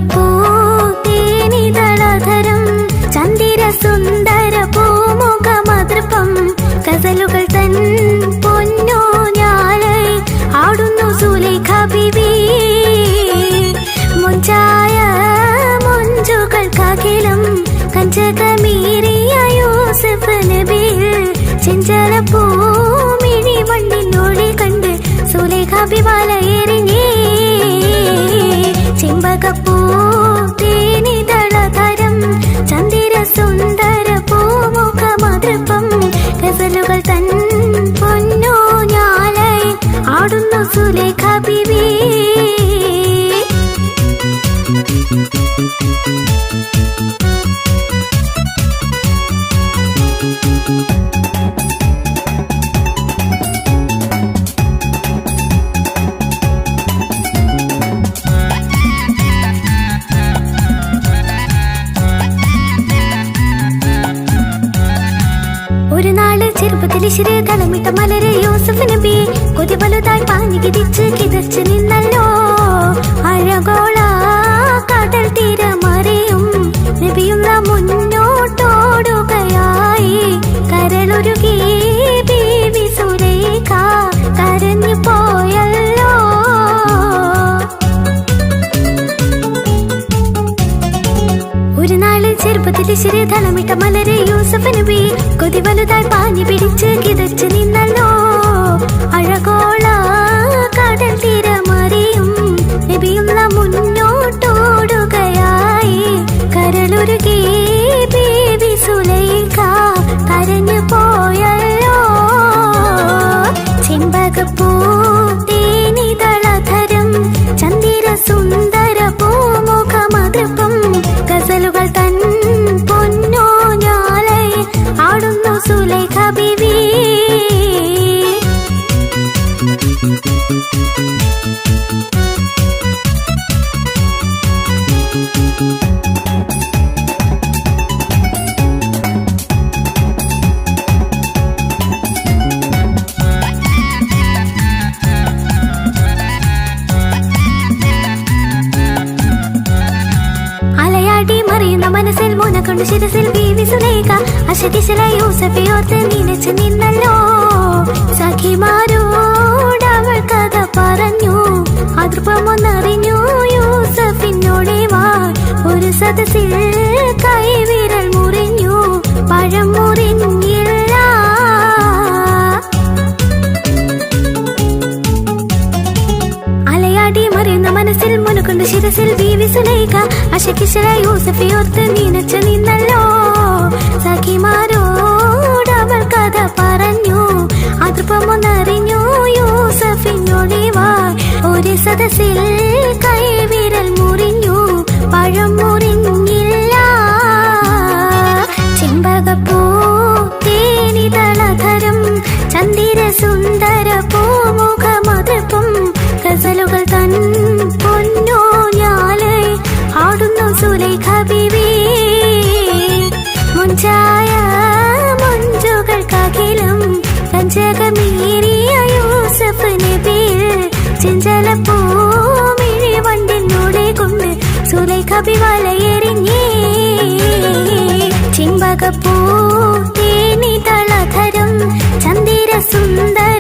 ചെമ്പകപ്പൂ തേനിതളധരം ചന്ദിര സുന്ദര പൂമുഖമതൃപ്പം ഗസലുകൾ തൻ പൊന്നോ ഞാളെ ആടുന്നു സുലൈഖ ബീവി. മുഞ്ചായ മുഞ്ചുകൾക്കകിലം കഞ്ചകമീറിയ യൂസഫ് നബിയിൽ ചെഞ്ചല പൂമിഴി വണ്ണിനൊളി കണ്ട് സുലൈഖ ബിവാല എറിഞ്ഞേ. ചെമ്പകപ്പൂ തേനിതളധരം ചന്ദിര സുന്ദര പൂമുഖമതൃപ്പം ഗസലുകൾ തൻ പൊന്നോ ഞാളെ ആടുന്നു സുലൈഖ ബീവി. ഒരു നാള് ചെറുപ്പത്തിൽ ഇശിര് തളമിട്ട മലര് യൂസഫ് നബി കൊതി വലുതായി പാഞ്ഞു കിതിച്ച് കിതച്ച് നിന്നല്ലോ. അഴകോള കടൽ തീരമറിയും നബിയുള്ള മുന്നോട്ടോടുകയായി. കരളുരുകി ബീവി സുലൈഖ കരഞ്ഞു പോയല്ലോ. ഒരു നാള് ചെറുപ്പത്തിൽ ഇശിര് തളമിട്ട മലര് യൂസഫ് നബി കൊതി വലുതായി പാഞ്ഞു പിടിച്ച് കിതച്ച് നിന്നല്ലോ. അഴകോള കടൽ തീരമറിയും നബിയുള്ള മുന്നോട്ടോടുകയായി. കരളുരുകി ബീവി സുലൈഖ കരഞ്ഞു പോയല്ലോ. ചെമ്പകപ്പൂ തേനിതളധരം ചന്ദിര സുന്ദര പൂമുഖമതൃപ്പം ഗസലുകൾ തൻ പൊന്നോ ഞാളെ ആടുന്നു സുലൈഖ ബീവി. അലയാടി മറിയുന്ന മനസ്സിൽ മൂനക്കൊണ്ട് ശിരസിൽ ബീവി സുലൈഖ അശകിശല യൂസഫെ ഓർത്ത് നിനച്ച് നിന്നല്ലോ. സഖിമാരോട് അവൾ കഥ പറഞ്ഞു അതൃപ്പമൊന്നറിഞ്ഞു യൂസഫിനോടെ വാ. ഒരു സദസ്സിൽ കൈവിരൽ മുറിഞ്ഞു പഴം മുറിഞ്ഞില്ല. അലയാടി മറിയുന്ന മനസ്സിൽ മുനക്കൊണ്ട് ശിരസിൽ ബീവി സുലൈഖ അശകിശല യൂസഫെ ഓർത്ത് നിനച്ച് നിന്നല്ലോ. സഖിമാരോട് അവൾ കഥ പറഞ്ഞു അതൃപ്പമൊന്നറിഞ്ഞു യൂസഫിനോടെ വാ. ഒരു സദസ്സിൽ കൈവിരൽ മുറിഞ്ഞു പഴം മുറിഞ്ഞില്ല. ചെമ്പകപ്പൂ തേനിതളധരം ചന്ദിര സുന്ദര പൂമുഖമതൃപ്പം ഗസലുകൾ തൻ പൊന്നോ ഞാളെ ആടുന്നു സുലൈഖ ബീവി. മുഞ്ചായ മുഞ്ചുകൾക്കകിലം കഞ്ചകമീറിയ യൂസഫ് നബിയിൽ ചെഞ്ചല പൂമിഴി വണ്ടിനോടെ കൊണ്ട് സുലൈഖ ബിവാല എറിഞ്ഞേ. ചെമ്പകപ്പൂ തേനിതളധരം ചന്ദിര സുന്ദര